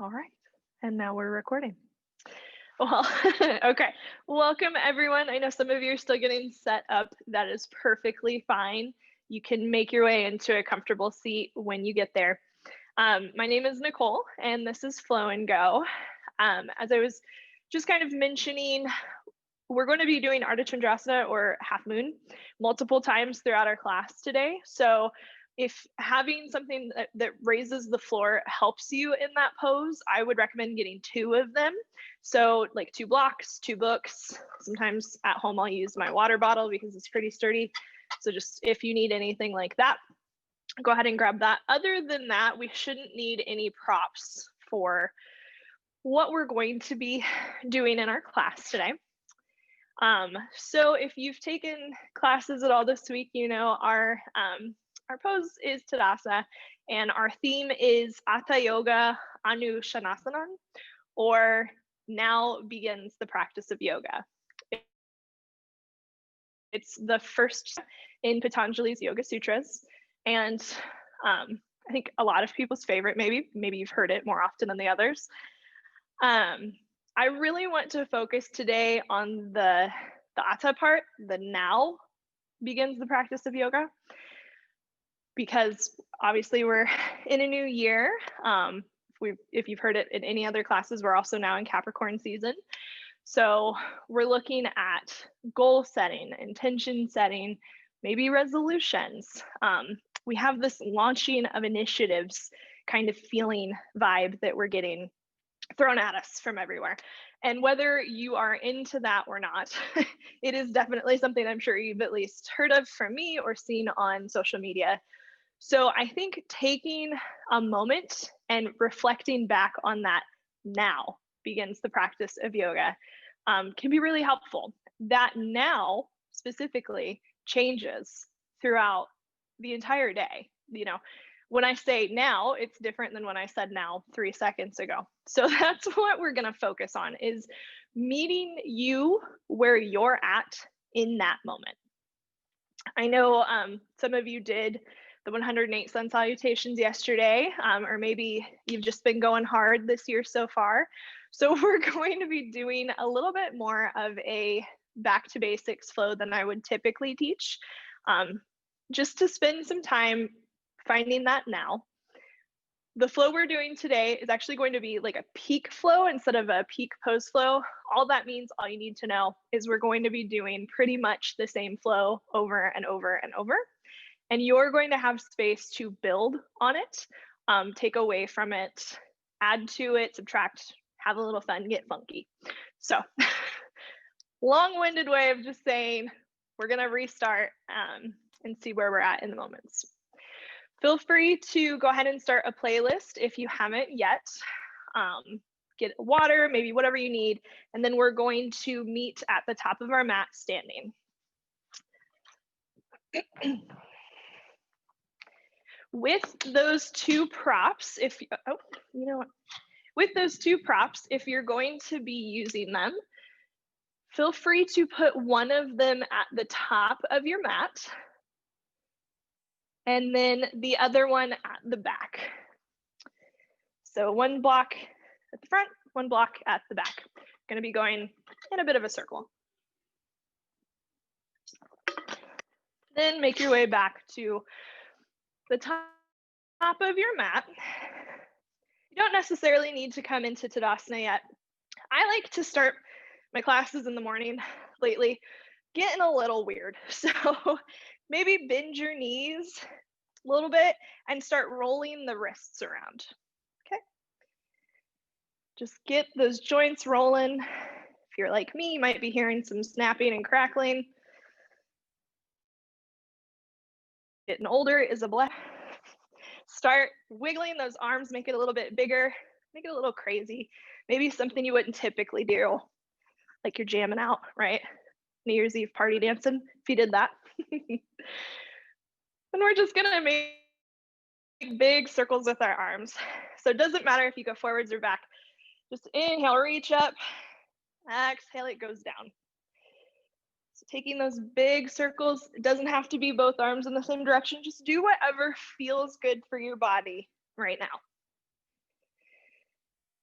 All right. And now we're recording. Well, okay. Welcome, everyone. I know some of you are still getting set up. That is perfectly fine. You can make your way into a comfortable seat when you get there. My name is Nicole, and this is Flow and Go. As I was just kind of mentioning, we're going to be doing Ardha Chandrasana or half moon multiple times throughout our class today. So if having something that raises the floor helps you in that pose, I would recommend getting two of them. So like two blocks, two books. Sometimes at home I'll use my water bottle because it's pretty sturdy. So just if you need anything like that, go ahead and grab that. Other than that, we shouldn't need any props for what we're going to be doing in our class today. So if you've taken classes at all this week, you know our pose is Tadasana, and our theme is Hatha Yoga Anushanasana, or now begins the practice of yoga. It's the first in Patanjali's Yoga Sutras, and I think a lot of people's favorite. Maybe you've heard it more often than the others. I really want to focus today on the Hatha part, the now begins the practice of yoga, because obviously we're in a new year. If you've heard it in any other classes, we're also now in Capricorn season. So we're looking at goal setting, intention setting, maybe resolutions. We have this launching of initiatives kind of feeling vibe that we're getting thrown at us from everywhere. And whether you are into that or not, it is definitely something I'm sure you've at least heard of from me or seen on social media. So I think taking a moment and reflecting back on that now begins the practice of yoga can be really helpful. That now specifically changes throughout the entire day. You know, when I say now, it's different than when I said now 3 seconds ago. So that's what we're going to focus on, is meeting you where you're at in that moment. I know some of you did the 108 sun salutations yesterday, or maybe you've just been going hard this year so far. So we're going to be doing a little bit more of a back to basics flow than I would typically teach, just to spend some time finding that now. The flow we're doing today is actually going to be like a peak flow instead of a peak pose flow. All that means, all you need to know, is we're going to be doing pretty much the same flow over and over and over. And you're going to have space to build on it, take away from it, add to it, subtract, have a little fun, get funky. So long-winded way of just saying we're going to restart and see where we're at in the moments. Feel free to go ahead and start a playlist if you haven't yet. Get water, maybe whatever you need, and then we're going to meet at the top of our mat standing. With those two props, with those two props, if you're going to be using them, feel free to put one of them at the top of your mat, and then the other one at the back. So one block at the front, one block at the back. Going to be going in a bit of a circle. Then make your way back to the top of your mat. You don't necessarily need to come into Tadasana yet. I like to start my classes in the morning lately getting a little weird. So maybe bend your knees a little bit and start rolling the wrists around. Okay. Just get those joints rolling. If you're like me, you might be hearing some snapping and crackling. Getting older is a blessing. Start wiggling those arms, make it a little bit bigger, make it a little crazy. Maybe something you wouldn't typically do, like you're jamming out, right? New Year's Eve party dancing, if you did that. And we're just gonna make big circles with our arms. So it doesn't matter if you go forwards or back. Just inhale, reach up, exhale, it goes down. So taking those big circles, it doesn't have to be both arms in the same direction. Just do whatever feels good for your body right now.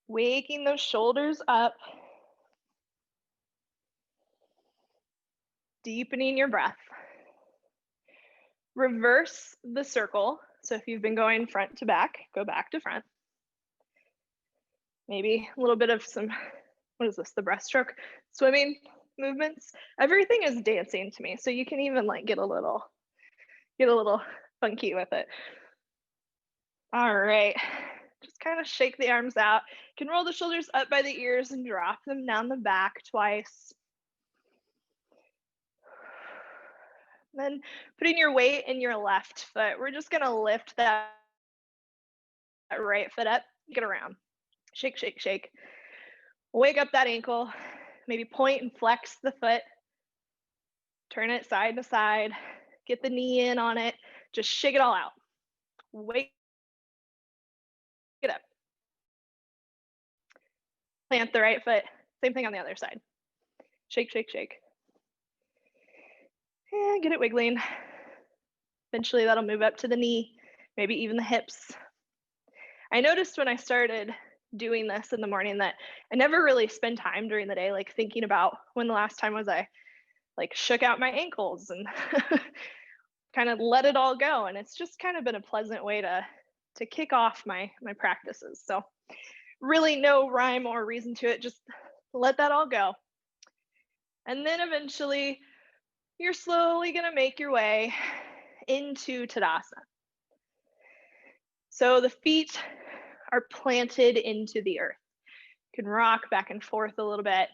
Waking those shoulders up, deepening your breath. Reverse the circle. So if you've been going front to back, go back to front. Maybe a little bit of some, what is this, the breaststroke swimming movements. Everything is dancing to me. So you can even like get a little funky with it. All right, just kind of shake the arms out. You can roll the shoulders up by the ears and drop them down the back twice. Then putting your weight in your left foot, we're just gonna lift that right foot up, get around. Shake, shake, shake. Wake up that ankle, maybe point and flex the foot. Turn it side to side, get the knee in on it, just shake it all out. Wake it up. Plant the right foot, same thing on the other side. Shake, shake, shake. And get it wiggling. Eventually that'll move up to the knee, maybe even the hips. I noticed when I started doing this in the morning that I never really spend time during the day like thinking about when the last time was I like shook out my ankles and kind of let it all go. And it's just kind of been a pleasant way to kick off my practices. So really no rhyme or reason to it, just let that all go. And then eventually you're slowly going to make your way into Tadasana. So the feet are planted into the earth. You can rock back and forth a little bit,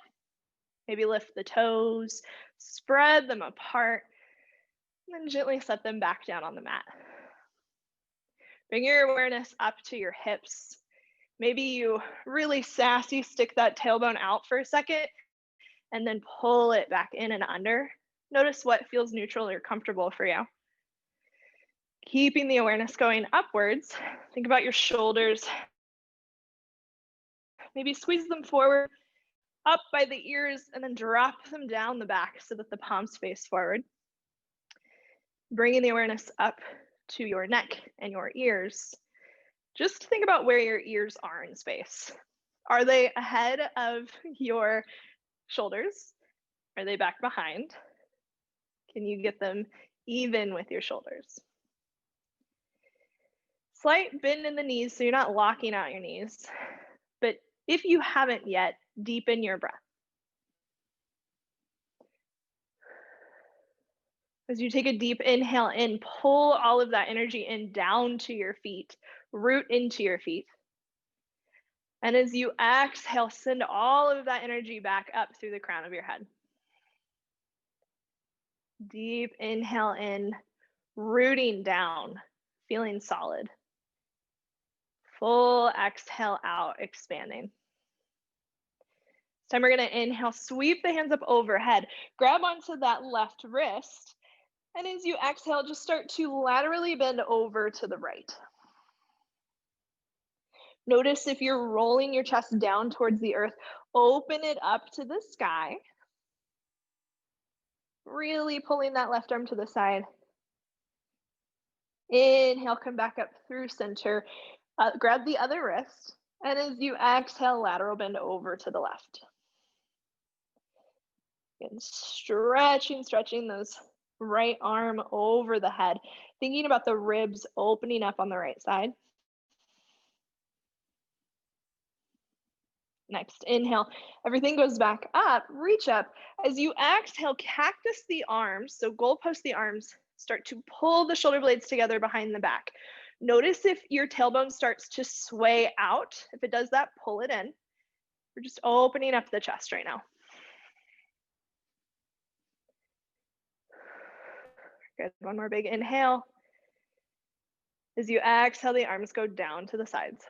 maybe lift the toes, spread them apart, and then gently set them back down on the mat. Bring your awareness up to your hips. Maybe you really sassy stick that tailbone out for a second and then pull it back in and under. Notice what feels neutral or comfortable for you. Keeping the awareness going upwards. Think about your shoulders. Maybe squeeze them forward, up by the ears, and then drop them down the back so that the palms face forward. Bringing the awareness up to your neck and your ears. Just think about where your ears are in space. Are they ahead of your shoulders? Are they back behind? Can you get them even with your shoulders? Slight bend in the knees so you're not locking out your knees. But if you haven't yet, deepen your breath. As you take a deep inhale in, pull all of that energy in down to your feet, root into your feet. And as you exhale, send all of that energy back up through the crown of your head. Deep inhale in, rooting down, feeling solid. Full exhale out, expanding. This time we're going to inhale, sweep the hands up overhead, grab onto that left wrist, and as you exhale, just start to laterally bend over to the right. Notice if you're rolling your chest down towards the earth, open it up to the sky. Really pulling that left arm to the side. Inhale, come back up through center. Grab the other wrist. And as you exhale, lateral bend over to the left. And stretching those right arm over the head. Thinking about the ribs opening up on the right side. Next, inhale, everything goes back up, reach up. As you exhale, cactus the arms, so goalpost the arms, start to pull the shoulder blades together behind the back. Notice if your tailbone starts to sway out. If it does that, pull it in. We're just opening up the chest right now. Good, one more big inhale. As you exhale, the arms go down to the sides.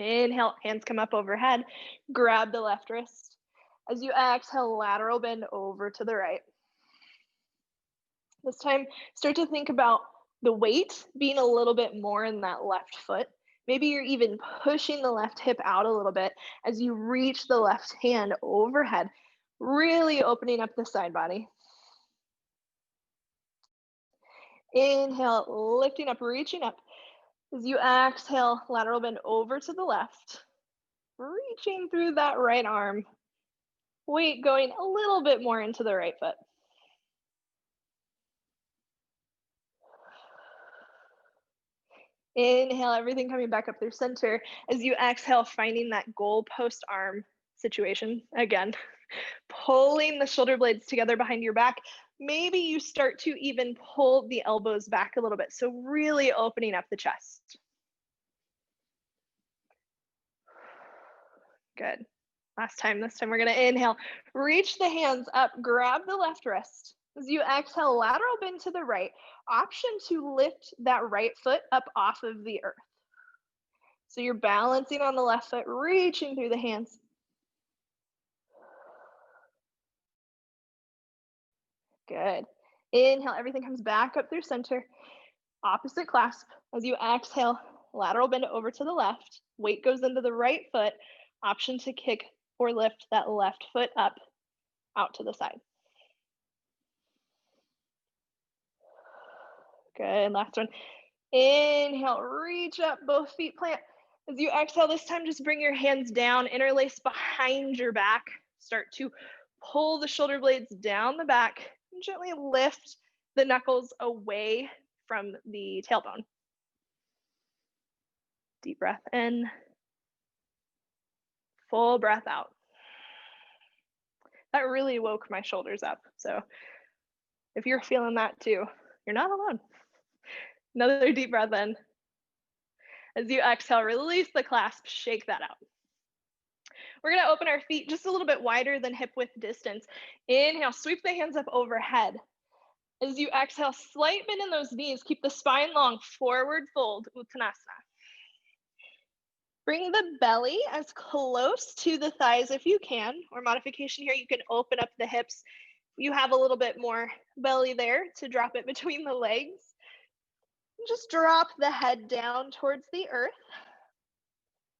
Inhale, hands come up overhead. Grab the left wrist. As you exhale, lateral bend over to the right. This time, start to think about the weight being a little bit more in that left foot. Maybe you're even pushing the left hip out a little bit as you reach the left hand overhead, really opening up the side body. Inhale, lifting up, reaching up. As you exhale, lateral bend over to the left. reaching through that right arm. Weight going a little bit more into the right foot. Inhale, everything coming back up through center. As you exhale, finding that goal post arm situation again. Pulling the shoulder blades together behind your back. Maybe you start to even pull the elbows back a little bit. So really opening up the chest. Good. Last time, this time we're gonna inhale. Reach the hands up, grab the left wrist. As you exhale, lateral bend to the right. Option to lift that right foot up off of the earth. So you're balancing on the left foot, reaching through the hands. Good. Inhale, everything comes back up through center. Opposite clasp. As you exhale, lateral bend over to the left. Weight goes into the right foot. Option to kick or lift that left foot up out to the side. Good. Last one. Inhale, reach up, both feet plant. As you exhale, this time just bring your hands down, interlace behind your back. Start to pull the shoulder blades down the back and gently lift the knuckles away from the tailbone. Deep breath in, full breath out. That really woke my shoulders up. So if you're feeling that too, you're not alone. Another deep breath in. As you exhale, release the clasp, shake that out. We're gonna open our feet just a little bit wider than hip width distance. Inhale, sweep the hands up overhead. As you exhale, slight bend in those knees, keep the spine long, forward fold, Uttanasana. Bring the belly as close to the thighs if you can, or modification here, you can open up the hips. You have a little bit more belly there to drop it between the legs. Just drop the head down towards the earth.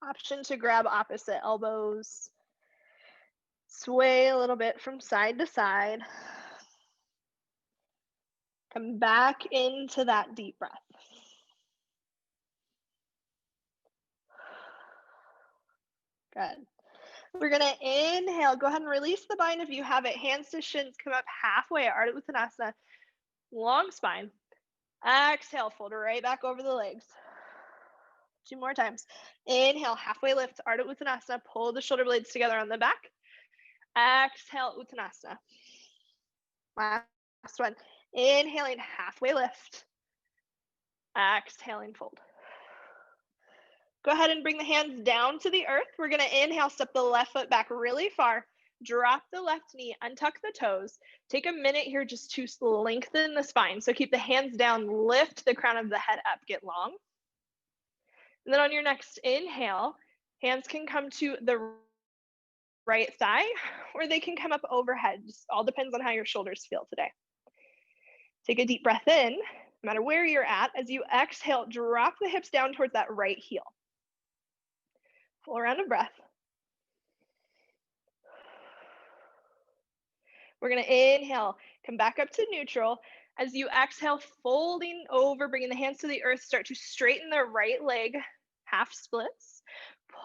Option to grab opposite elbows. Sway a little bit from side to side. Come back into that deep breath. Good. We're gonna inhale, go ahead and release the bind if you have it. Hands to shins, come up halfway at Ardha Uttanasana. Long spine. Exhale, fold right back over the legs. 2 more times. Inhale, halfway lift, Ardha Uttanasana. Pull the shoulder blades together on the back. Exhale, Uttanasana. Last one. Inhaling, halfway lift. Exhaling, fold. Go ahead and bring the hands down to the earth. We're gonna inhale, step the left foot back really far. Drop the left knee, untuck the toes. Take a minute here just to lengthen the spine. So keep the hands down, lift the crown of the head up, get long. And then on your next inhale, hands can come to the right thigh or they can come up overhead. Just all depends on how your shoulders feel today. Take a deep breath in, no matter where you're at. As you exhale, drop the hips down towards that right heel. Full round of breath. We're gonna inhale, come back up to neutral. As you exhale, folding over, bringing the hands to the earth, start to straighten the right leg, half splits.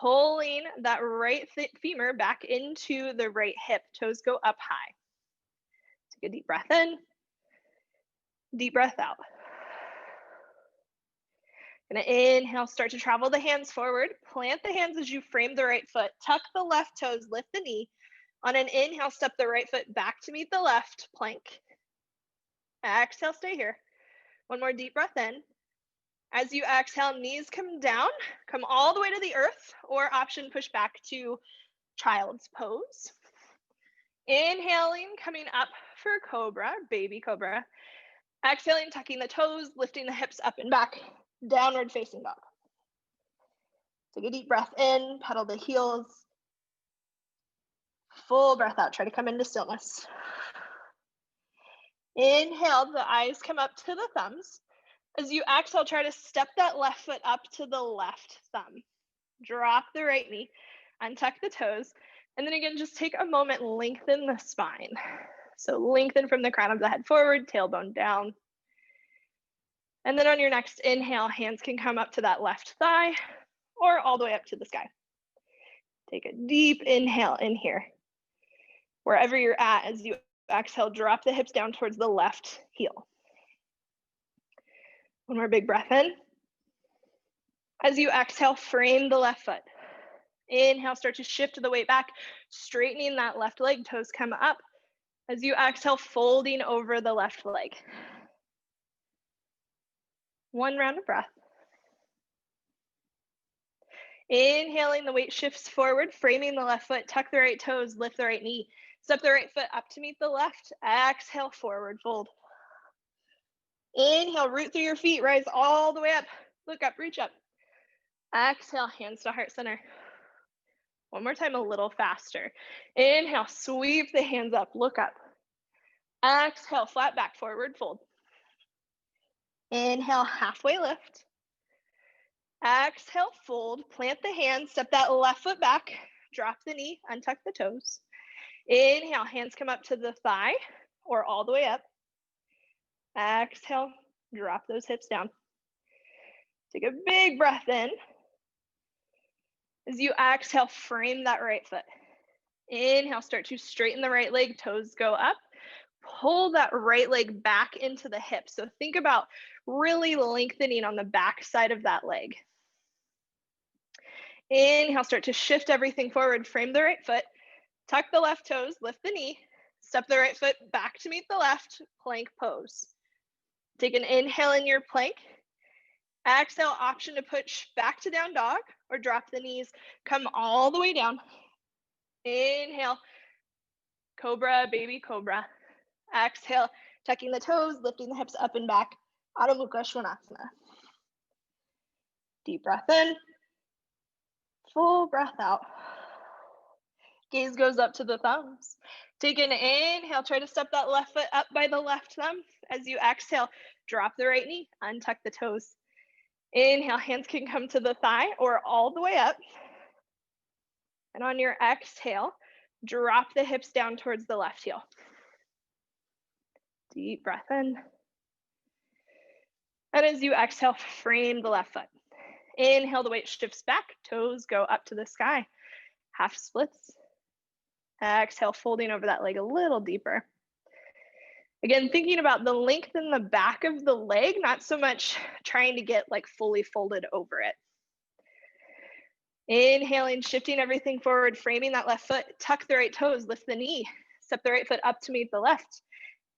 Pulling that right femur back into the right hip, toes go up high. Take a deep breath in, deep breath out. Gonna inhale, start to travel the hands forward. Plant the hands as you frame the right foot. Tuck the left toes, lift the knee. On an inhale, step the right foot back to meet the left, plank. Exhale, stay here. One more deep breath in. As you exhale, knees come down, come all the way to the earth, or option push back to child's pose. Inhaling, coming up for cobra, baby cobra. Exhaling, tucking the toes, lifting the hips up and back, downward facing dog. Take a deep breath in, pedal the heels. Full breath out, try to come into stillness. Inhale, the eyes come up to the thumbs. As you exhale, try to step that left foot up to the left thumb. Drop the right knee, untuck the toes, and then again, just take a moment, lengthen the spine. So lengthen from the crown of the head forward, tailbone down. And then on your next inhale, hands can come up to that left thigh or all the way up to the sky. Take a deep inhale in here. Wherever you're at, as you exhale, drop the hips down towards the left heel. One more big breath in. As you exhale, frame the left foot. Inhale, start to shift the weight back, straightening that left leg, toes come up. As you exhale, folding over the left leg. One round of breath. Inhaling, the weight shifts forward, framing the left foot, tuck the right toes, lift the right knee. Step the right foot up to meet the left. Exhale, forward fold. Inhale, root through your feet, rise all the way up. Look up, reach up. Exhale, hands to heart center. One more time, a little faster. Inhale, sweep the hands up, look up. Exhale, flat back, forward fold. Inhale, halfway lift. Exhale, fold, plant the hands, step that left foot back, drop the knee, untuck the toes. Inhale, hands come up to the thigh or all the way up. Exhale, drop those hips down. Take a big breath in. As you exhale, frame that right foot. Inhale, start to straighten the right leg, toes go up. Pull that right leg back into the hip. So think about really lengthening on the back side of that leg. Inhale, start to shift everything forward, frame the right foot, tuck the left toes, lift the knee, step the right foot back to meet the left, plank pose. Take an inhale in your plank. Exhale, option to push back to down dog or drop the knees, come all the way down. Inhale, cobra, baby cobra. Exhale, tucking the toes, lifting the hips up and back, Adho Mukha Svanasana. Deep breath in, full breath out. Gaze goes up to the thumbs. Take an inhale, try to step that left foot up by the left thumb. As you exhale, drop the right knee, untuck the toes. Inhale, hands can come to the thigh or all the way up. And on your exhale, drop the hips down towards the left heel. Deep breath in. And as you exhale, frame the left foot. Inhale, the weight shifts back, toes go up to the sky. Half splits. Exhale, folding over that leg a little deeper. Again, thinking about the length in the back of the leg, not so much trying to get like fully folded over it. Inhaling, shifting everything forward, framing that left foot, tuck the right toes, lift the knee, step the right foot up to meet the left.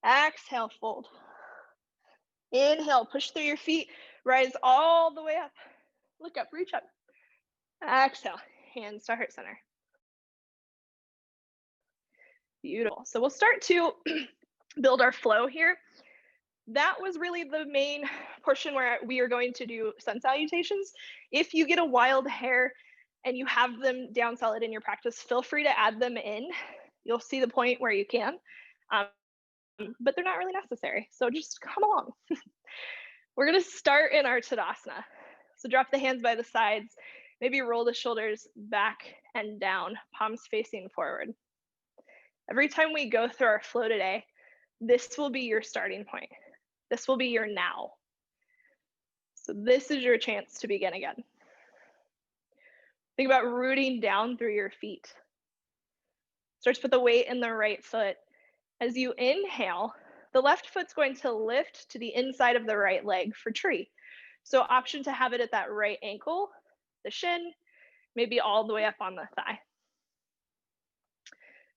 Exhale, fold. Inhale, push through your feet, rise all the way up. Look up, reach up. Exhale, hands to heart center. Beautiful. So we'll start to build our flow here. That was really the main portion where we are going to do sun salutations. If you get a wild hair and you have them down solid in your practice, feel free to add them in. You'll see the point where you can, but they're not really necessary. So just come along. We're gonna start in our Tadasana. So drop the hands by the sides, maybe roll the shoulders back and down, palms facing forward. Every time we go through our flow today, this will be your starting point. This will be your now. So this is your chance to begin again. Think about rooting down through your feet. Start to put the weight in the right foot. As you inhale, the left foot's going to lift to the inside of the right leg for tree. So option to have it at that right ankle, the shin, maybe all the way up on the thigh.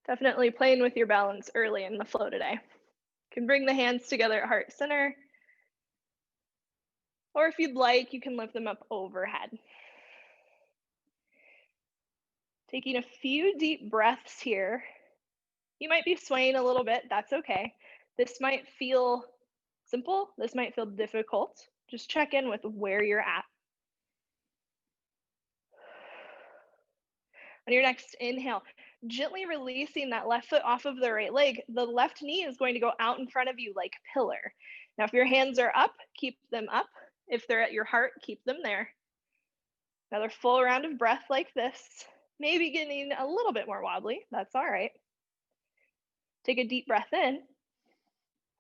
Definitely playing with your balance early in the flow today. You can bring the hands together at heart center. Or if you'd like, you can lift them up overhead. Taking a few deep breaths here. You might be swaying a little bit, that's okay. This might feel simple, this might feel difficult. Just check in with where you're at. On your next inhale, gently releasing that left foot off of the right leg, the left knee is going to go out in front of you like a pillar. Now, if your hands are up, keep them up. If they're at your heart, keep them there. Another full round of breath like this. Maybe getting a little bit more wobbly, that's all right. Take a deep breath in.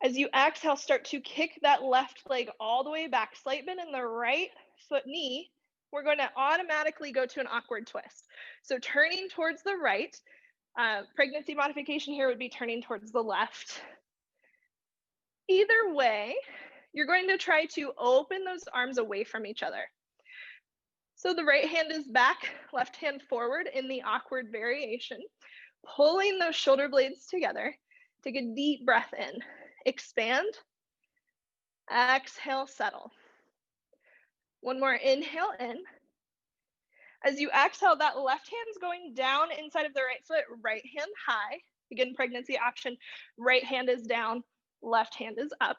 As you exhale, start to kick that left leg all the way back. Slight bend in the right foot knee. we're going to automatically go to an awkward twist. So turning towards the right, pregnancy modification here would be turning towards the left. Either way, you're going to try to open those arms away from each other. So the right hand is back, left hand forward in the awkward variation, pulling those shoulder blades together. Take a deep breath in, expand, exhale, settle. One more inhale in. As you exhale, that left hand's going down inside of the right foot, right hand high. Again, pregnancy option, right hand is down, left hand is up.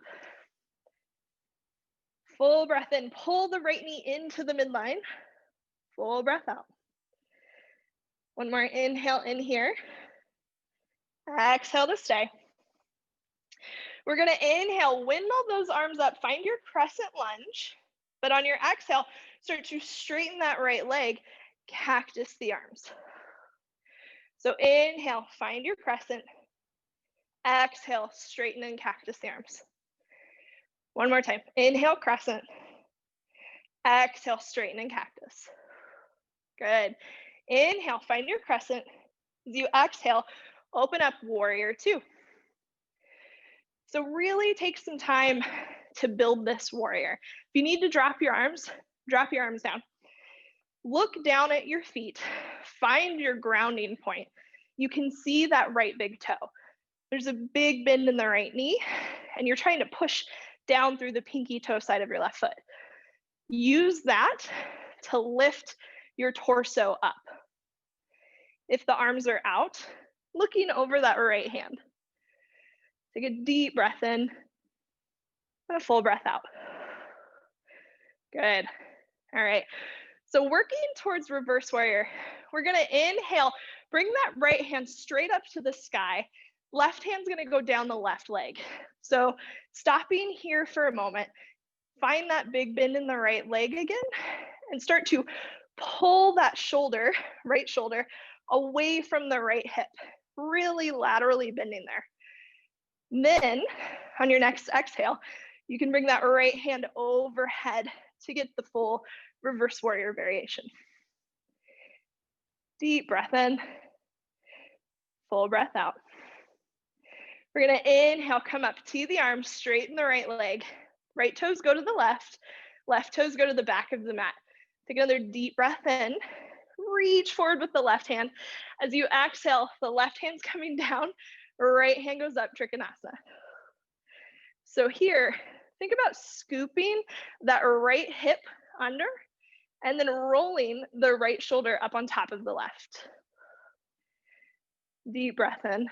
Full breath in, pull the right knee into the midline. Full breath out. One more inhale in here. Exhale to stay. We're gonna inhale, windmill those arms up, find your crescent lunge, but on your exhale, start to straighten that right leg, cactus the arms. So inhale, find your crescent. Exhale, straighten and cactus the arms. One more time. Inhale, crescent. Exhale, straighten and cactus. Good. Inhale, find your crescent. As you exhale, open up warrior two. So really take some time to build this warrior. If you need to drop your arms down. Look down at your feet. Find your grounding point. You can see that right big toe. There's a big bend in the right knee, and you're trying to push down through the pinky toe side of your left foot. Use that to lift your torso up. If the arms are out, looking over that right hand. Take a deep breath in and a full breath out. Good. All right. So working towards reverse warrior, we're gonna inhale, bring that right hand straight up to the sky. Left hand's gonna go down the left leg. So stopping here for a moment, find that big bend in the right leg again, and start to pull that shoulder, right shoulder, away from the right hip, really laterally bending there. Then on your next exhale, you can bring that right hand overhead to get the full reverse warrior variation. Deep breath in, full breath out. We're gonna inhale, come up, tee the arms, straighten the right leg. Right toes go to the left toes go to the back of the mat. Take another deep breath in, reach forward with the left hand. As you exhale, the left hand's coming down, right hand goes up, Trikonasana. So here, think about scooping that right hip under and then rolling the right shoulder up on top of the left. Deep breath in,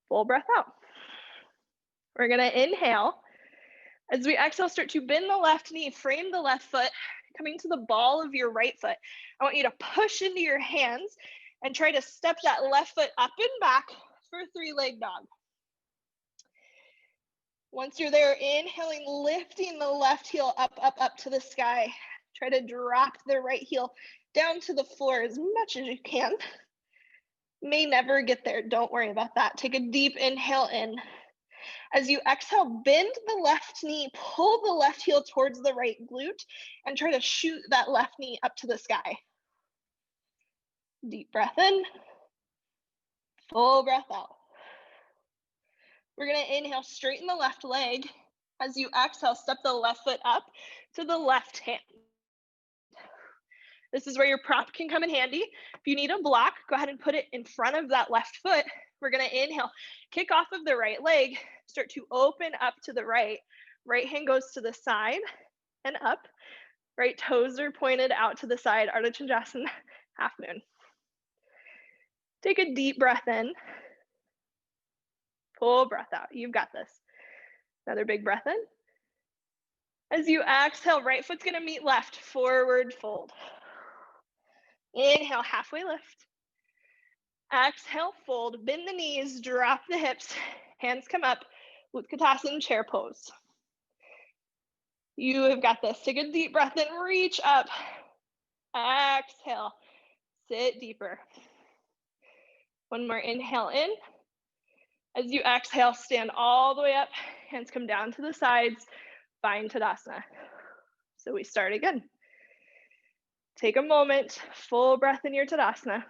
full breath out. We're gonna inhale. As we exhale, start to bend the left knee, frame the left foot, coming to the ball of your right foot. I want you to push into your hands and try to step that left foot up and back for three-leg dog. Once you're there, inhaling, lifting the left heel up to the sky. Try to drop the right heel down to the floor as much as you can. May never get there, don't worry about that. Take a deep inhale in. As you exhale, bend the left knee, pull the left heel towards the right glute, and try to shoot that left knee up to the sky. Deep breath in, full breath out. We're gonna inhale, straighten the left leg. As you exhale, step the left foot up to the left hand. This is where your prop can come in handy. If you need a block, go ahead and put it in front of that left foot. We're gonna inhale, kick off of the right leg, start to open up to the right. Right hand goes to the side and up. Right toes are pointed out to the side, Ardha Chandrasana, half moon. Take a deep breath in, full breath out. You've got this. Another big breath in. As you exhale, right foot's gonna meet left, forward fold. Inhale, halfway lift. Exhale, fold, bend the knees, drop the hips, hands come up, Utkatasana chair pose. You have got this. Take a deep breath in, reach up. Exhale, sit deeper. One more inhale in. As you exhale, stand all the way up, hands come down to the sides, find Tadasana. So we start again. Take a moment, full breath in your Tadasana.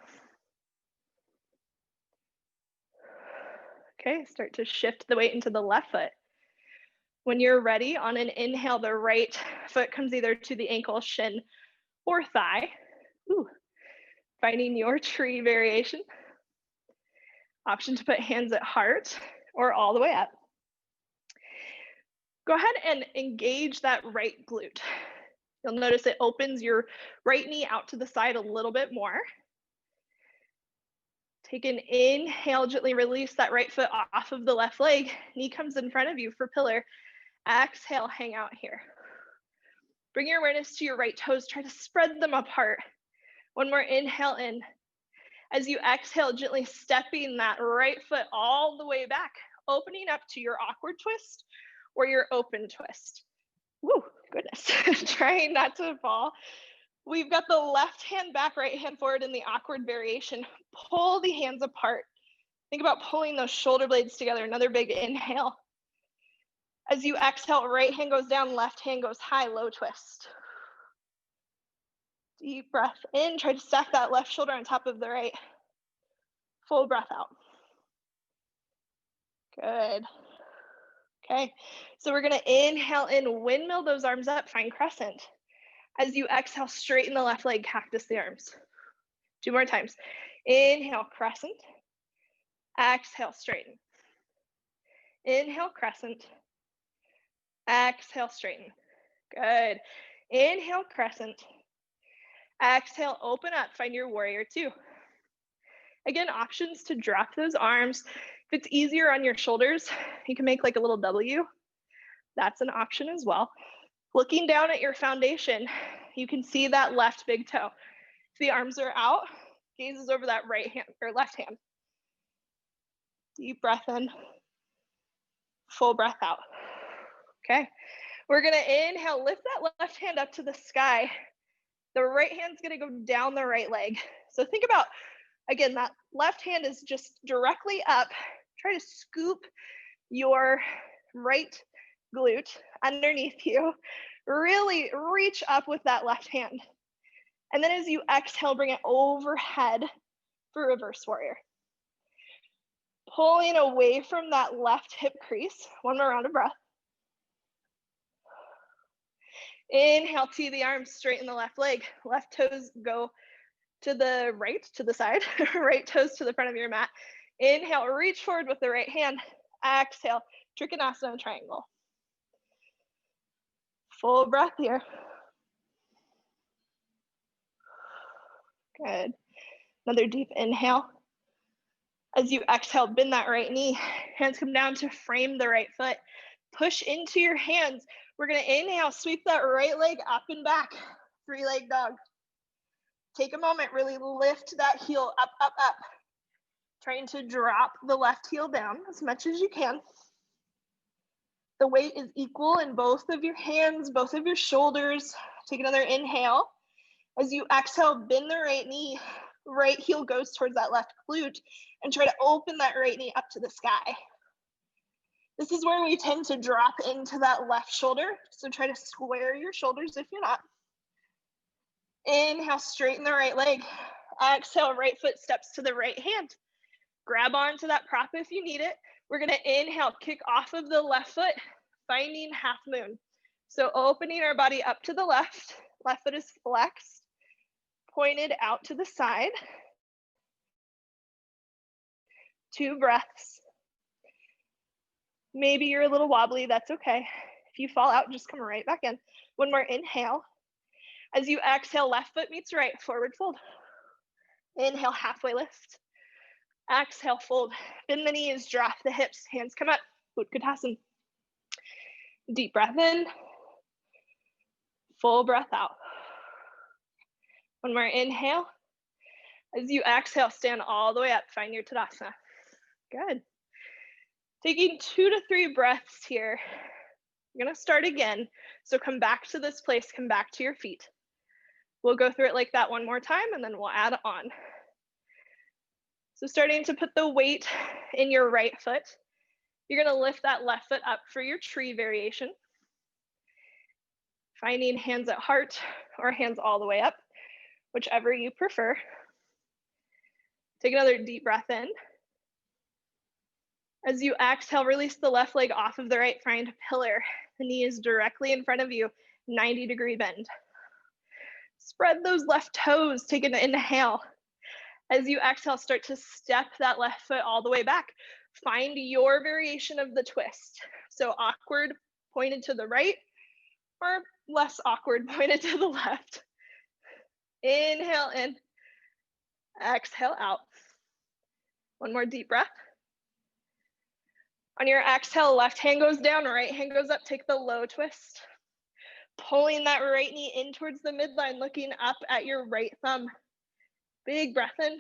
Okay, start to shift the weight into the left foot. When you're ready, on an inhale, the right foot comes either to the ankle, shin, or thigh. Ooh. Finding your tree variation. Option to put hands at heart or all the way up. Go ahead and engage that right glute. You'll notice it opens your right knee out to the side a little bit more. Take an inhale, gently release that right foot off of the left leg. Knee comes in front of you for pillar. Exhale, hang out here. Bring your awareness to your right toes. Try to spread them apart. One more inhale in. As you exhale, gently stepping that right foot all the way back, opening up to your awkward twist or your open twist. Woo, goodness. Trying not to fall. We've got the left hand back, right hand forward in the awkward variation. Pull the hands apart. Think about pulling those shoulder blades together. Another big inhale. As you exhale, right hand goes down, left hand goes high, low twist. Deep breath in. Try to stack that left shoulder on top of the right. Full breath out. Good. Okay, so we're gonna inhale in, windmill those arms up, find crescent. As you exhale, straighten the left leg, cactus the arms. 2 more times. Inhale, crescent. Exhale, straighten. Inhale, crescent. Exhale, straighten. Good. Inhale, crescent. Exhale, open up, find your warrior 2. Again, options to drop those arms. If it's easier on your shoulders, you can make like a little W. That's an option as well. Looking down at your foundation, you can see that left big toe. If the arms are out, gazes over that right hand or left hand. Deep breath in, full breath out. Okay, we're gonna inhale, lift that left hand up to the sky. The right hand's gonna go down the right leg. So think about, again, that left hand is just directly up. Try to scoop your right glute underneath you. Really reach up with that left hand. And then as you exhale, bring it overhead for reverse warrior. Pulling away from that left hip crease. One more round of breath. Inhale, tee the arms, straighten the left leg. Left toes go to the right, to the side. Right toes to the front of your mat. Inhale, reach forward with the right hand. Exhale, Trikonasana triangle. Full breath here. Good. Another deep inhale. As you exhale, bend that right knee. Hands come down to frame the right foot. Push into your hands. We're gonna inhale, sweep that right leg up and back. 3-leg dog. Take a moment, really lift that heel up, up, up. Trying to drop the left heel down as much as you can. The weight is equal in both of your hands, both of your shoulders. Take another inhale. As you exhale, bend the right knee. Right heel goes towards that left glute and try to open that right knee up to the sky. This is where we tend to drop into that left shoulder. So try to square your shoulders if you're not. Inhale, straighten the right leg. Exhale, right foot steps to the right hand. Grab onto that prop if you need it. We're gonna inhale, kick off of the left foot, finding half moon. So opening our body up to the left foot is flexed, pointed out to the side. 2 breaths. Maybe you're a little wobbly, that's okay. If you fall out, just come right back in. One more inhale. As you exhale, left foot meets right, forward fold. Inhale, halfway lift. Exhale, fold. Bend the knees, drop the hips, hands come up, Utkatasana. Deep breath in, full breath out. One more inhale. As you exhale, stand all the way up, find your Tadasana. Good. Taking 2 to 3 breaths here. You're gonna start again. So come back to this place, come back to your feet. We'll go through it like that one more time and then we'll add on. So starting to put the weight in your right foot. You're gonna lift that left foot up for your tree variation. Finding hands at heart or hands all the way up. whichever you prefer. Take another deep breath in. As you exhale, release the left leg off of the right, find pillar. The knee is directly in front of you, 90-degree bend. Spread those left toes, take an inhale. As you exhale, start to step that left foot all the way back. Find your variation of the twist. So awkward, pointed to the right, or less awkward, pointed to the left. Inhale in, exhale out. One more deep breath. On your exhale, left hand goes down, right hand goes up, take the low twist. Pulling that right knee in towards the midline, looking up at your right thumb. Big breath in,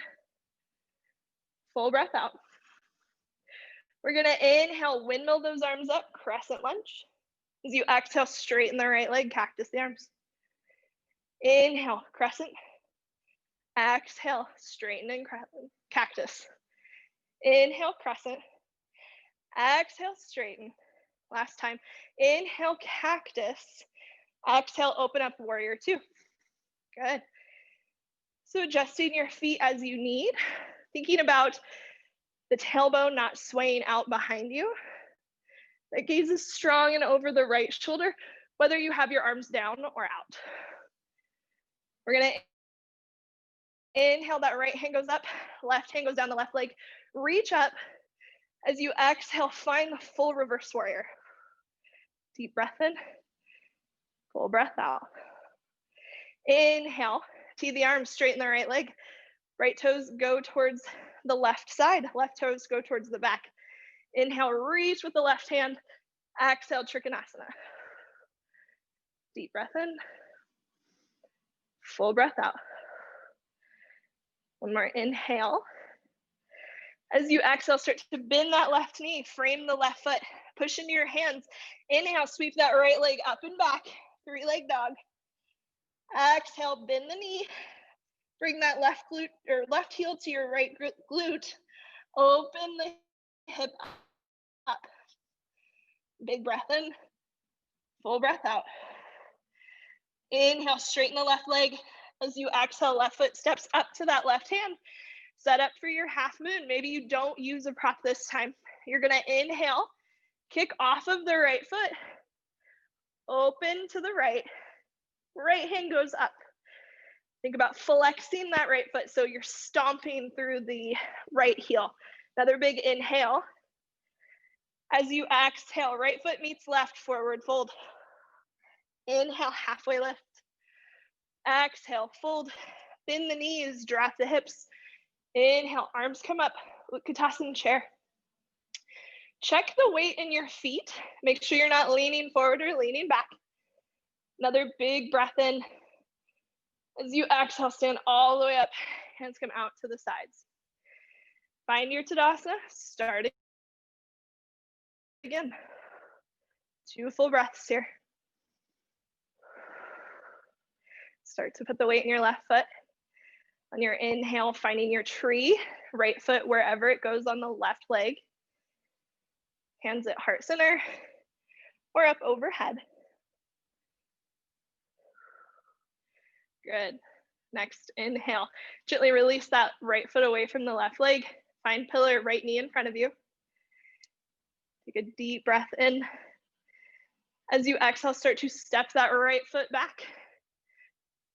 full breath out. We're gonna inhale, windmill those arms up, crescent lunge. As you exhale, straighten the right leg, cactus the arms. Inhale, crescent. Exhale, straighten and cactus. Inhale, crescent. Exhale, straighten. Last time. Inhale, cactus. Exhale, open up, warrior two. Good. So adjusting your feet as you need, thinking about the tailbone not swaying out behind you. That gaze is strong and over the right shoulder, whether you have your arms down or out. We're gonna inhale, that right hand goes up, left hand goes down the left leg. Reach up. As you exhale, find the full reverse warrior. Deep breath in, full breath out. Inhale, tee the arms, straighten the right leg. Right toes go towards the left side, left toes go towards the back. Inhale, reach with the left hand. Exhale, Trikonasana. Deep breath in, full breath out. One more inhale. As you exhale, start to bend that left knee, frame the left foot, push into your hands. Inhale, sweep that right leg up and back, three-leg dog. Exhale, bend the knee, bring that left glute or left heel to your right glute. Open the hip up. Big breath in, full breath out. Inhale, straighten the left leg. As you exhale, left foot steps up to that left hand. Set up for your half moon. Maybe you don't use a prop this time. You're gonna inhale, kick off of the right foot, open to the right. Right hand goes up. Think about flexing that right foot so you're stomping through the right heel. Another big inhale. As you exhale, right foot meets left, forward fold. Inhale, halfway lift. Exhale, fold. Bend the knees, drop the hips. Inhale, arms come up, Utkatasana chair. Check the weight in your feet. Make sure you're not leaning forward or leaning back. Another big breath in. As you exhale, stand all the way up. Hands come out to the sides. Find your Tadasana, start again. 2 full breaths here. Start to put the weight in your left foot. On your inhale, finding your tree, right foot wherever it goes on the left leg. Hands at heart center or up overhead. Good. Next, inhale. Gently release that right foot away from the left leg. Find pillar, right knee in front of you. Take a deep breath in. As you exhale, start to step that right foot back.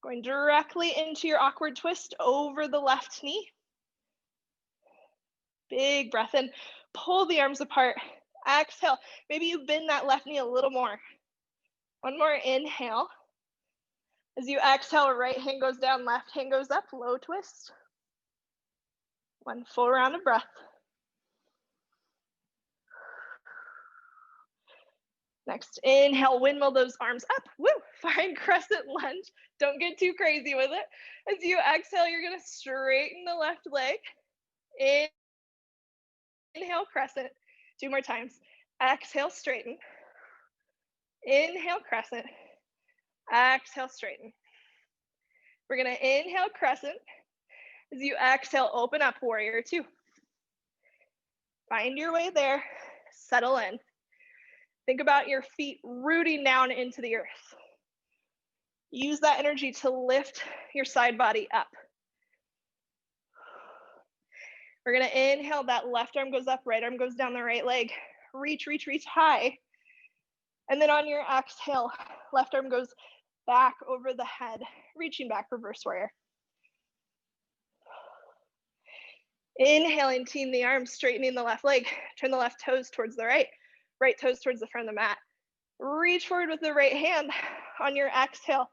Going directly into your awkward twist over the left knee. Big breath in. Pull the arms apart. Exhale. Maybe you bend that left knee a little more. One more inhale. As you exhale, right hand goes down, left hand goes up, low twist. One full round of breath. Next, inhale, windmill those arms up. Woo! Find crescent lunge. Don't get too crazy with it. As you exhale, you're gonna straighten the left leg. Inhale, crescent. 2 more times. Exhale, straighten. Inhale, crescent. Exhale, straighten. We're gonna inhale, crescent. As you exhale, open up, warrior two. Find your way there, settle in. Think about your feet rooting down into the earth. Use that energy to lift your side body up. We're gonna inhale, that left arm goes up, right arm goes down the right leg. Reach, reach, reach high. And then on your exhale, left arm goes back over the head, reaching back, reverse warrior. Inhaling, team the arms, straightening the left leg. Turn the left toes towards the right, right toes towards the front of the mat. Reach forward with the right hand. On your exhale,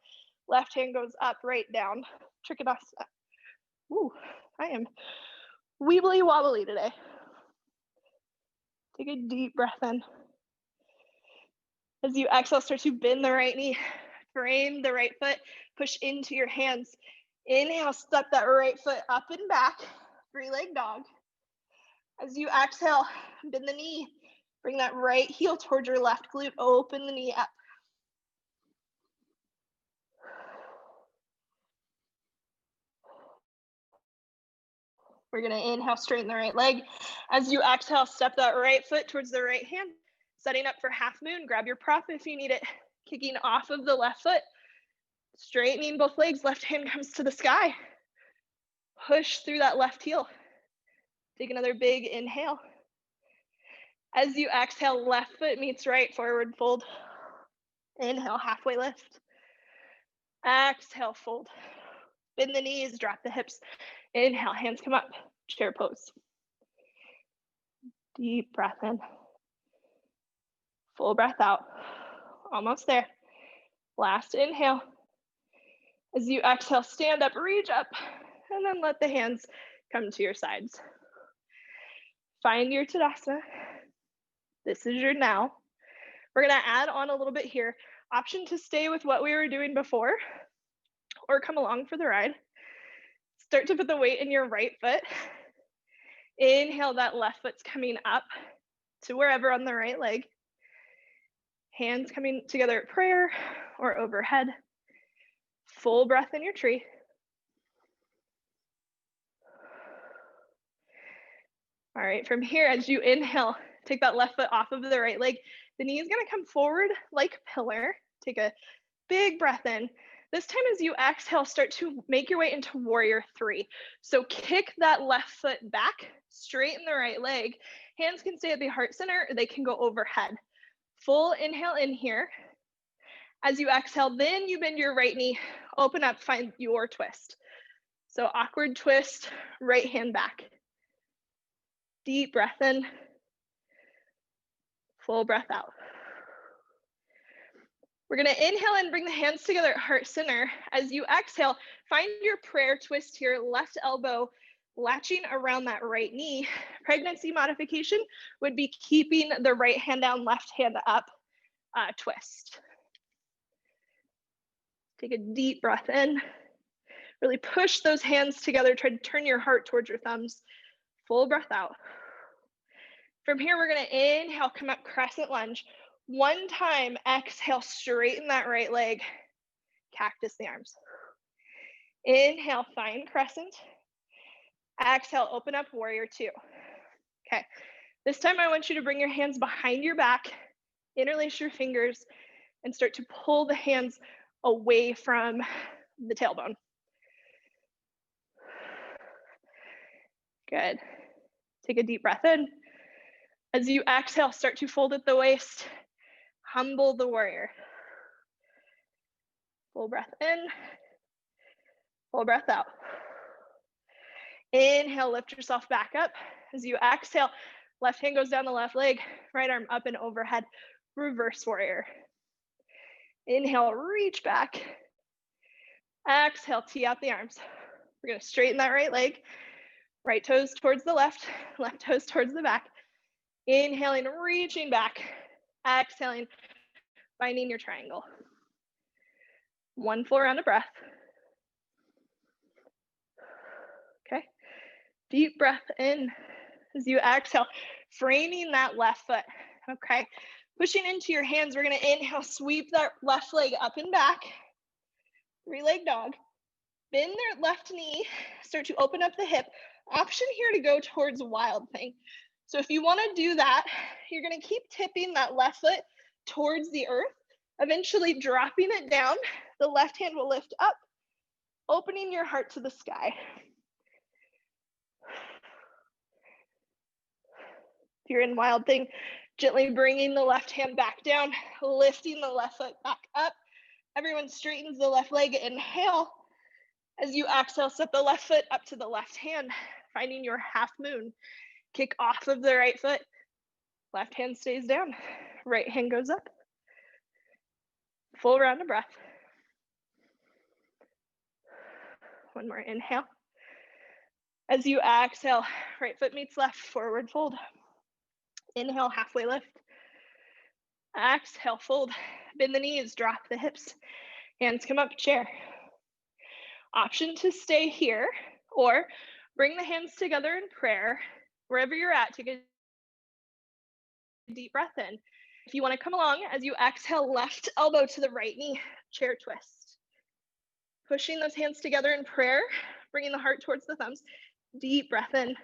left hand goes up, right down. Trikonasana. Ooh, I am weebly wobbly today. Take a deep breath in. As you exhale, start to bend the right knee, frame the right foot, push into your hands. Inhale, step that right foot up and back, three-leg dog. As you exhale, bend the knee, bring that right heel towards your left glute, open the knee up. We're gonna inhale, straighten the right leg. As you exhale, step that right foot towards the right hand, setting up for half moon. Grab your prop if you need it. Kicking off of the left foot, straightening both legs, left hand comes to the sky. Push through that left heel. Take another big inhale. As you exhale, left foot meets right, forward fold. Inhale, halfway lift. Exhale, fold. Bend the knees, drop the hips. Inhale, hands come up, chair pose. Deep breath in. Full breath out. Almost there. Last inhale. As you exhale, stand up, reach up, and then let the hands come to your sides. Find your Tadasana. This is your now. We're gonna add on a little bit here. Option to stay with what we were doing before or come along for the ride. Start to put the weight in your right foot. Inhale, that left foot's coming up to wherever on the right leg. Hands coming together at prayer or overhead. Full breath in your tree. All right, from here, as you inhale, take that left foot off of the right leg. The knee is gonna come forward like pillar. Take a big breath in. This time as you exhale, start to make your way into warrior three. So kick that left foot back, straighten the right leg. Hands can stay at the heart center, or they can go overhead. Full inhale in here. As you exhale, then you bend your right knee, open up, find your twist. So awkward twist, right hand back. Deep breath in. Full breath out. We're gonna inhale and bring the hands together at heart center. As you exhale, find your prayer twist here, left elbow latching around that right knee. Pregnancy modification would be keeping the right hand down, left hand up, twist. Take a deep breath in. Really push those hands together. Try to turn your heart towards your thumbs. Full breath out. From here, we're gonna inhale, come up, crescent lunge. One time, exhale, straighten that right leg. Cactus the arms. Inhale, find crescent. Exhale, open up, warrior two. Okay, this time I want you to bring your hands behind your back, interlace your fingers, and start to pull the hands away from the tailbone. Good. Take a deep breath in. As you exhale, start to fold at the waist. Humble the warrior. Full breath in. Full breath out. Inhale, lift yourself back up. As you exhale, left hand goes down the left leg, right arm up and overhead, reverse warrior. Inhale, reach back. Exhale, tee out the arms. We're gonna straighten that right leg, right toes towards the left toes towards the back. Inhaling, reaching back. Exhaling, finding your triangle. One full round of breath. Okay, deep breath in. As you exhale, framing that left foot. Okay, pushing into your hands, we're gonna inhale, sweep that left leg up and back. Three-leg dog. Bend their left knee, start to open up the hip. Option here to go towards wild thing. So if you wanna do that, you're gonna keep tipping that left foot towards the earth, eventually dropping it down, the left hand will lift up, opening your heart to the sky. If you're in wild thing, gently bringing the left hand back down, lifting the left foot back up. Everyone straightens the left leg. Inhale. As you exhale, step the left foot up to the left hand, finding your half moon. Kick off of the right foot. Left hand stays down. Right hand goes up. Full round of breath. One more inhale. As you exhale, right foot meets left, forward fold. Inhale, halfway lift. Exhale, fold. Bend the knees, drop the hips. Hands come up, chair. Option to stay here or bring the hands together in prayer. Wherever you're at, take a deep breath in. If you want to come along, as you exhale, left elbow to the right knee, chair twist. Pushing those hands together in prayer, bringing the heart towards the thumbs. Deep breath in.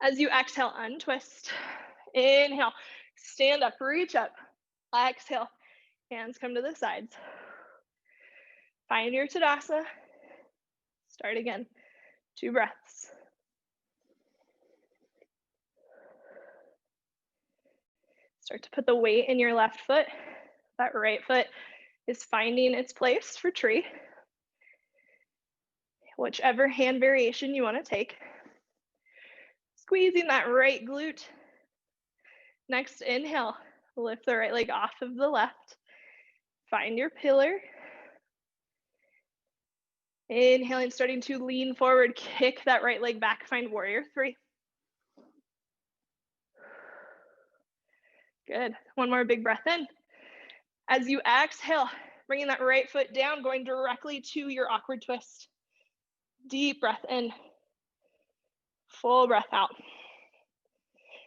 As you exhale, untwist. Inhale, stand up, reach up. Exhale, hands come to the sides. Find your Tadasana. Start again. 2 breaths. Start to put the weight in your left foot. That right foot is finding its place for tree. Whichever hand variation you want to take. Squeezing that right glute. Next inhale, lift the right leg off of the left. Find your pillar. Inhaling, starting to lean forward, kick that right leg back, find warrior 3. Good. One more big breath in. As you exhale, bringing that right foot down, going directly to your awkward twist. Deep breath in. Full breath out.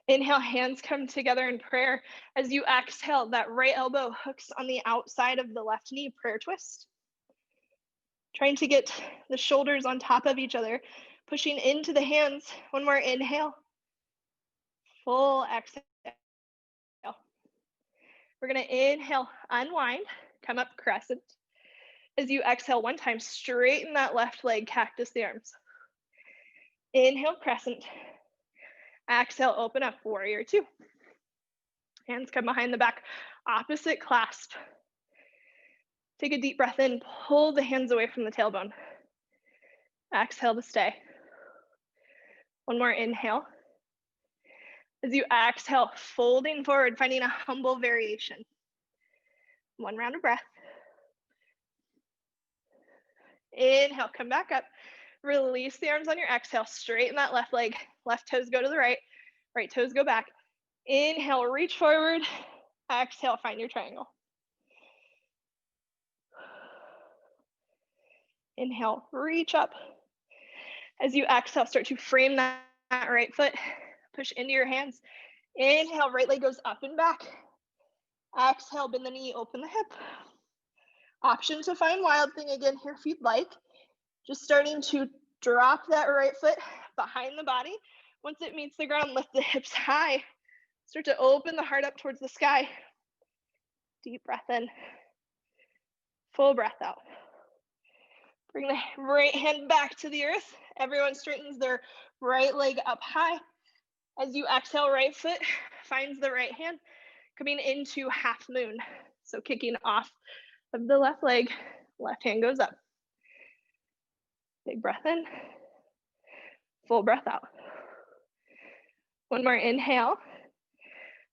Inhale, hands come together in prayer. As you exhale, that right elbow hooks on the outside of the left knee, prayer twist. Trying to get the shoulders on top of each other, pushing into the hands. One more inhale. Full exhale. We're gonna inhale, unwind, come up crescent. As you exhale one time, straighten that left leg, cactus the arms. Inhale, crescent. Exhale, open up, warrior 2. Hands come behind the back, opposite clasp. Take a deep breath in, pull the hands away from the tailbone. Exhale to stay. One more inhale. As you exhale, folding forward, finding a humble variation. 1 round of breath. Inhale, come back up. Release the arms on your exhale, straighten that left leg. Left toes go to the right, right toes go back. Inhale, reach forward. Exhale, find your triangle. Inhale, reach up. As you exhale, start to frame that right foot. Push into your hands. Inhale, right leg goes up and back. Exhale, bend the knee, open the hip. Option to find wild thing again here if you'd like. Just starting to drop that right foot behind the body. Once it meets the ground, lift the hips high. Start to open the heart up towards the sky. Deep breath in. Full breath out. Bring the right hand back to the earth. Everyone straightens their right leg up high. As you exhale, right foot finds the right hand, coming into half moon. So kicking off of the left leg, left hand goes up. Big breath in, full breath out. One more inhale.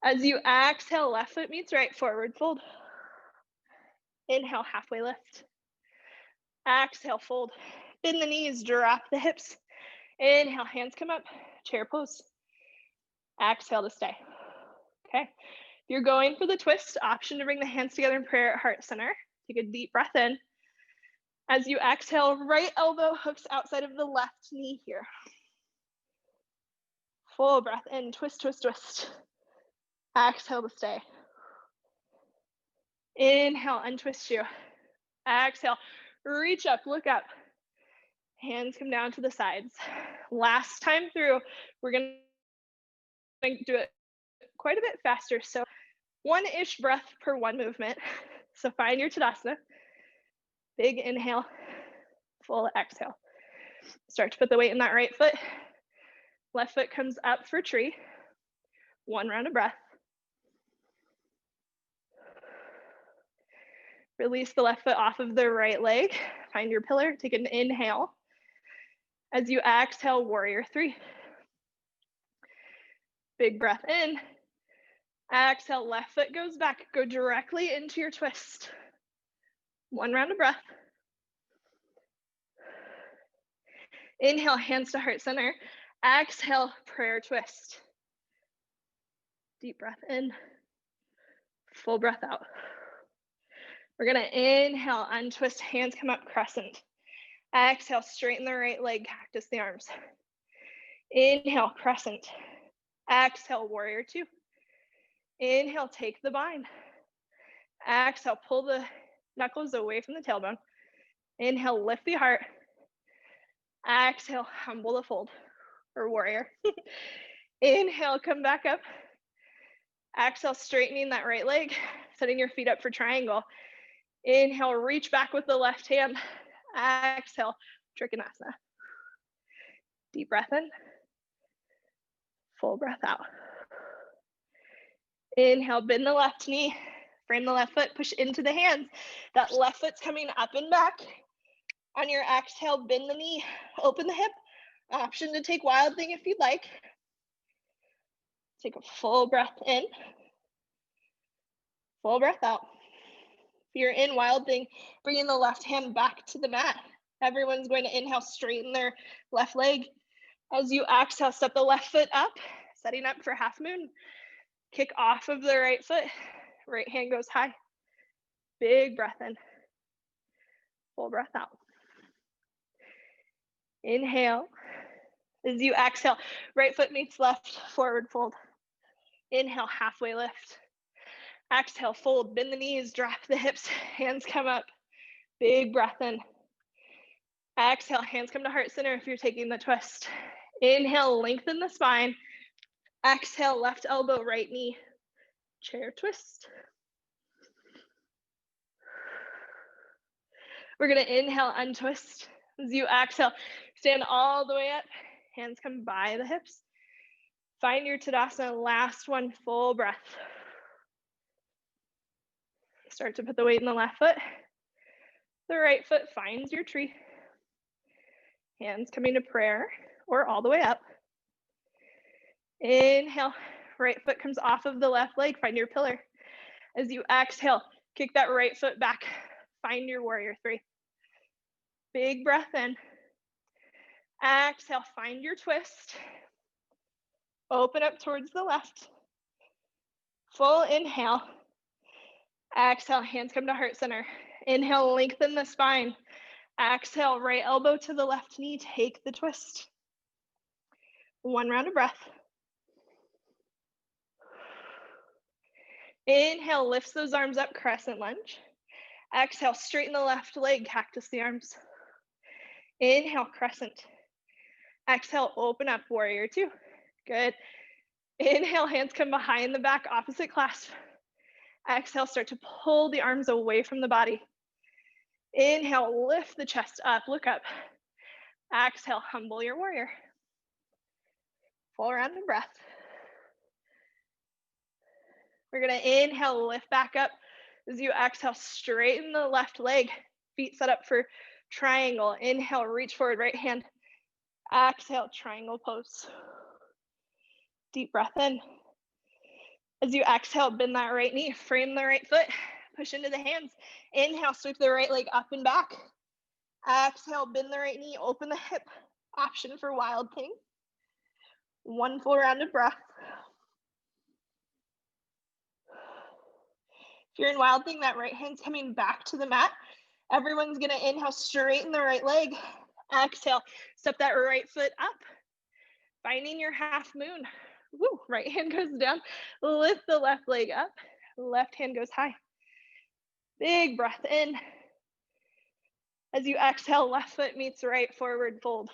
As you exhale, left foot meets right, forward fold. Inhale, halfway lift. Exhale, fold. Bend the knees, drop the hips. Inhale, hands come up, chair pose. Exhale to stay. Okay. If you're going for the twist, option to bring the hands together in prayer at heart center. Take a deep breath in. As you exhale, right elbow hooks outside of the left knee here. Full breath in, twist, twist, twist. Exhale to stay. Inhale, untwist you. Exhale, reach up, look up. Hands come down to the sides. Last time through, we're gonna do it quite a bit faster. So 1-ish breath per one movement. So find your Tadasana. Big inhale, full exhale. Start to put the weight in that right foot. Left foot comes up for tree. 1 round of breath. Release the left foot off of the right leg. Find your pillar. Take an inhale. As you exhale, warrior 3. Big breath in. Exhale, left foot goes back. Go directly into your twist. 1 round of breath. Inhale, hands to heart center. Exhale, prayer twist. Deep breath in. Full breath out. We're gonna inhale, untwist, hands come up, crescent. Exhale, straighten the right leg, cactus the arms. Inhale, crescent. Exhale, warrior 2. Inhale, take the bind. Exhale, pull the knuckles away from the tailbone. Inhale, lift the heart. Exhale, humble the fold, or warrior. Inhale, come back up. Exhale, straightening that right leg, setting your feet up for triangle. Inhale, reach back with the left hand. Exhale, Trikonasana. Deep breath in. Full breath out. Inhale, bend the left knee, frame the left foot, push into the hands. That left foot's coming up and back. On your exhale, bend the knee, open the hip. Option to take wild thing if you'd like. Take a full breath in. Full breath out. If you're in wild thing, bringing the left hand back to the mat. Everyone's going to inhale, straighten their left leg. As you exhale, step the left foot up, setting up for half moon. Kick off of the right foot. Right hand goes high. Big breath in. Full breath out. Inhale. As you exhale, right foot meets left, forward fold. Inhale, halfway lift. Exhale, fold, bend the knees, drop the hips, hands come up. Big breath in. Exhale, hands come to heart center if you're taking the twist. Inhale, lengthen the spine. Exhale, left elbow, right knee. Chair twist. We're gonna inhale, untwist. As you exhale, stand all the way up. Hands come by the hips. Find your Tadasana, last one, full breath. Start to put the weight in the left foot. The right foot finds your tree. Hands coming to prayer or all the way up. Inhale, right foot comes off of the left leg, find your pillar. As you exhale, kick that right foot back, find your warrior 3. Big breath in. Exhale, find your twist. Open up towards the left. Full inhale. Exhale, hands come to heart center. Inhale, lengthen the spine. Exhale, right elbow to the left knee, take the twist. 1 round of breath. Inhale, lifts those arms up, crescent lunge. Exhale, straighten the left leg, cactus the arms. Inhale, crescent. Exhale, open up, warrior 2. Good. Inhale, hands come behind the back, opposite clasp. Exhale, start to pull the arms away from the body. Inhale, lift the chest up, look up. Exhale, humble your warrior. Full round of breath. We're gonna inhale, lift back up. As you exhale, straighten the left leg. Feet set up for triangle. Inhale, reach forward, right hand. Exhale, triangle pose. Deep breath in. As you exhale, bend that right knee, frame the right foot, push into the hands. Inhale, sweep the right leg up and back. Exhale, bend the right knee, open the hip. Option for wild thing. 1 full round of breath. If you're in wild thing, that right hand's coming back to the mat. Everyone's gonna inhale, straighten the right leg. Exhale, step that right foot up. Finding your half moon. Woo, right hand goes down. Lift the left leg up. Left hand goes high. Big breath in. As you exhale, left foot meets right, forward fold.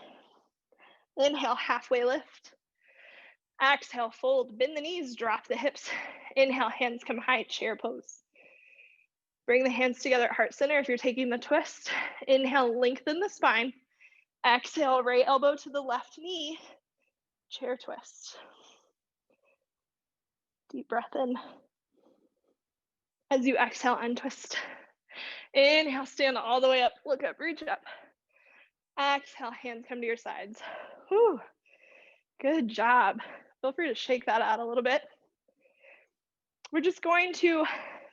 Inhale, halfway lift. Exhale, fold, bend the knees, drop the hips. Inhale, hands come high, chair pose. Bring the hands together at heart center if you're taking the twist. Inhale, lengthen the spine. Exhale, right elbow to the left knee. Chair twist. Deep breath in. As you exhale, untwist. Inhale, stand all the way up. Look up, reach up. Exhale, hands come to your sides. Whew. Good job. Feel free to shake that out a little bit. We're just going to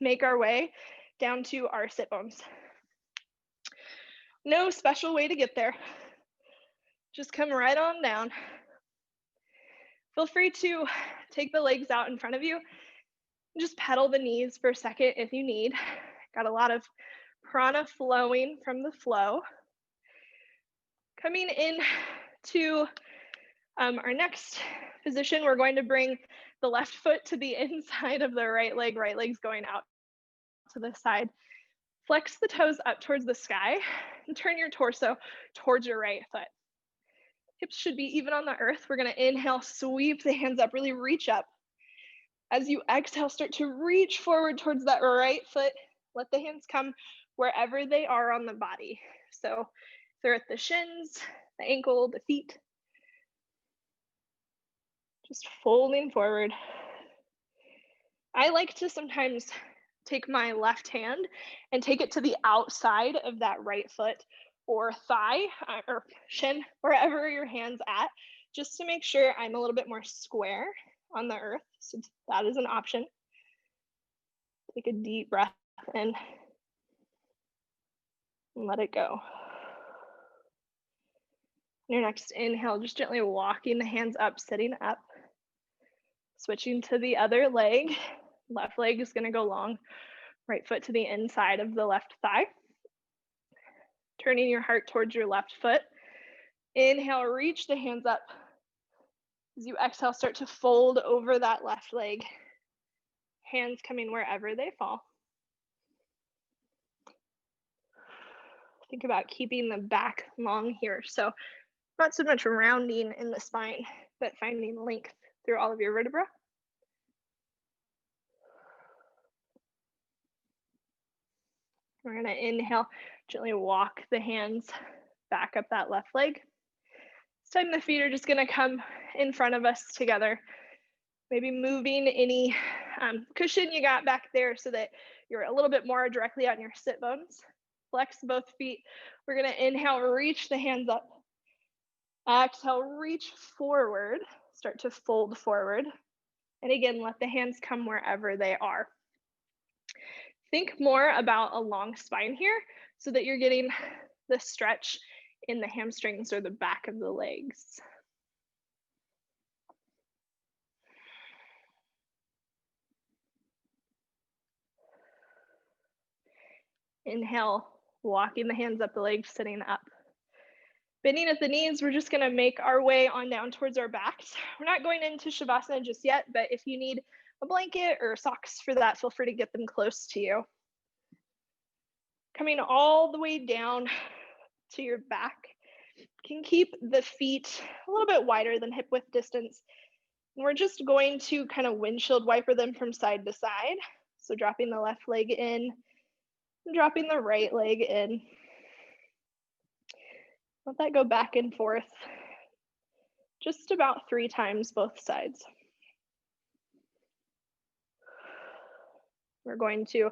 make our way down to our sit bones. No special way to get there. Just come right on down. Feel free to take the legs out in front of you. Just pedal the knees for a second if you need. Got a lot of prana flowing from the flow. Coming in to our next position, we're going to bring the left foot to the inside of the right leg's going out to the side. Flex the toes up towards the sky and turn your torso towards your right foot. Hips should be even on the earth. We're gonna inhale, sweep the hands up, really reach up. As you exhale, start to reach forward towards that right foot. Let the hands come wherever they are on the body. So if they're at the shins, the ankle, the feet. Just folding forward. I like to sometimes take my left hand and take it to the outside of that right foot or thigh or shin, wherever your hand's at, just to make sure I'm a little bit more square on the earth. So that is an option. Take a deep breath in and let it go. Your next inhale, just gently walking the hands up, sitting up. Switching to the other leg. Left leg is gonna go long. Right foot to the inside of the left thigh. Turning your heart towards your left foot. Inhale, reach the hands up. As you exhale, start to fold over that left leg. Hands coming wherever they fall. Think about keeping the back long here. So not so much rounding in the spine, but finding length through all of your vertebrae. We're gonna inhale, gently walk the hands back up that left leg. This time the feet are just gonna come in front of us together. Maybe moving any cushion you got back there so that you're a little bit more directly on your sit bones. Flex both feet. We're gonna inhale, reach the hands up. Exhale, reach forward. Start to fold forward. And again, let the hands come wherever they are. Think more about a long spine here so that you're getting the stretch in the hamstrings or the back of the legs. Inhale, walking the hands up the legs, sitting up. Bending at the knees, we're just gonna make our way on down towards our backs. We're not going into Shavasana just yet, but if you need a blanket or socks for that, feel free to get them close to you. Coming all the way down to your back. You can keep the feet a little bit wider than hip width distance. And we're just going to kind of windshield wiper them from side to side. So dropping the left leg in, and dropping the right leg in. Let that go back and forth just about 3 times both sides. We're going to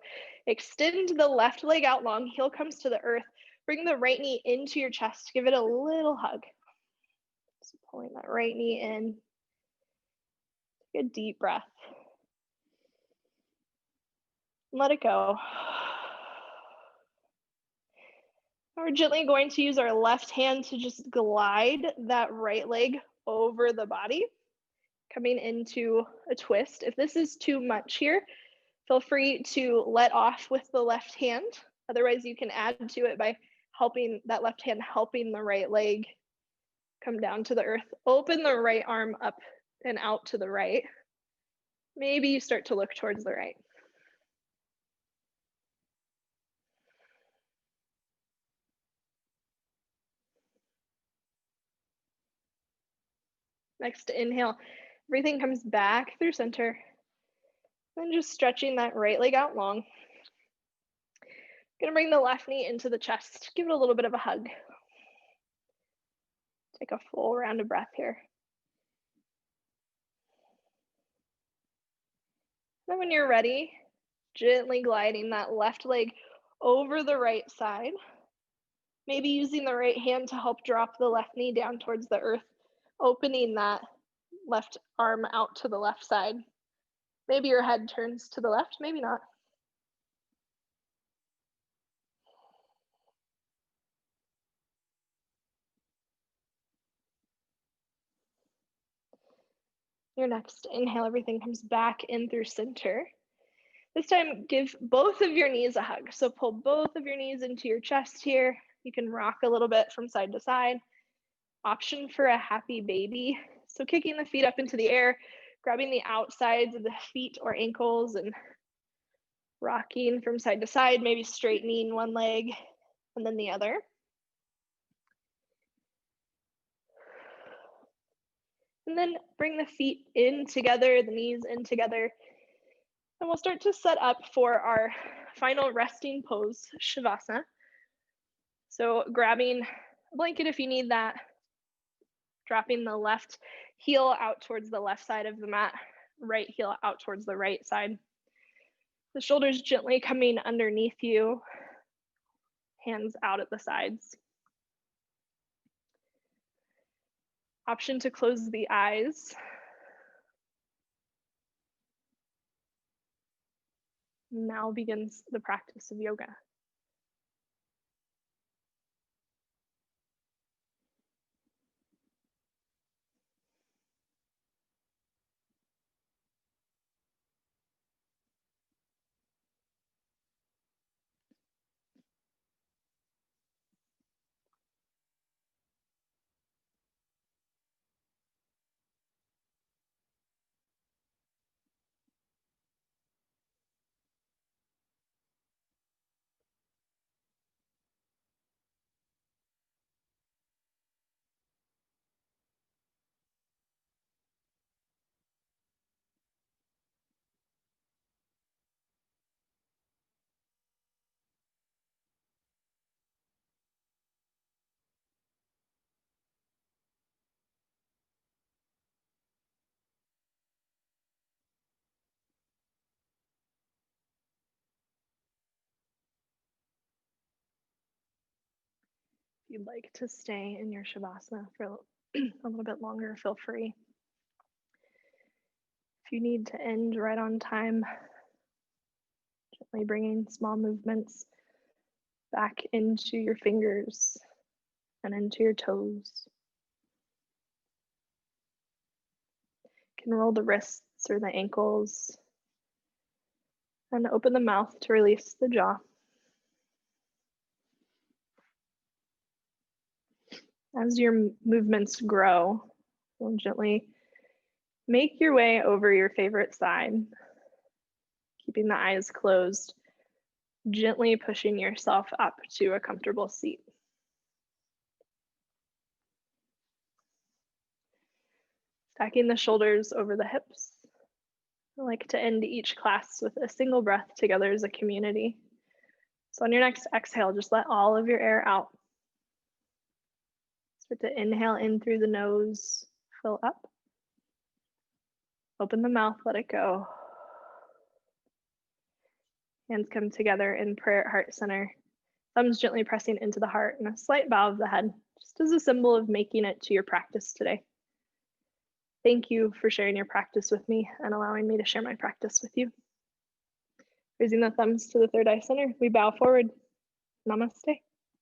extend the left leg out long, heel comes to the earth. Bring the right knee into your chest, give it a little hug. So pulling that right knee in. Take a deep breath. Let it go. We're gently going to use our left hand to just glide that right leg over the body, coming into a twist. If this is too much here, feel free to let off with the left hand. Otherwise, you can add to it by helping that left hand, helping the right leg come down to the earth. Open the right arm up and out to the right. Maybe you start to look towards the right. Next inhale, everything comes back through center. Then just stretching that right leg out long. Gonna bring the left knee into the chest. Give it a little bit of a hug. Take a full round of breath here. Then when you're ready, gently gliding that left leg over the right side. Maybe using the right hand to help drop the left knee down towards the earth, opening that left arm out to the left side. Maybe your head turns to the left, maybe not. Your next inhale, everything comes back in through center. This time, give both of your knees a hug. So pull both of your knees into your chest here. You can rock a little bit from side to side. Option for a happy baby. So kicking the feet up into the air, grabbing the outsides of the feet or ankles and rocking from side to side, maybe straightening one leg and then the other. And then bring the feet in together, the knees in together. And we'll start to set up for our final resting pose, Shavasana. So grabbing a blanket if you need that, dropping the left heel out towards the left side of the mat, right heel out towards the right side. The shoulders gently coming underneath you, hands out at the sides. Option to close the eyes. Now begins the practice of yoga. If you'd like to stay in your Shavasana for a little bit longer, feel free. If you need to end right on time, gently bringing small movements back into your fingers and into your toes. You can roll the wrists or the ankles and open the mouth to release the jaw. As your movements grow, you'll gently make your way over your favorite side, keeping the eyes closed, gently pushing yourself up to a comfortable seat. Stacking the shoulders over the hips. I like to end each class with a single breath together as a community. So on your next exhale, just let all of your air out. Start to inhale in through the nose, fill up. Open the mouth, let it go. Hands come together in prayer at heart center. Thumbs gently pressing into the heart and a slight bow of the head, just as a symbol of making it to your practice today. Thank you for sharing your practice with me and allowing me to share my practice with you. Raising the thumbs to the third eye center, we bow forward. Namaste.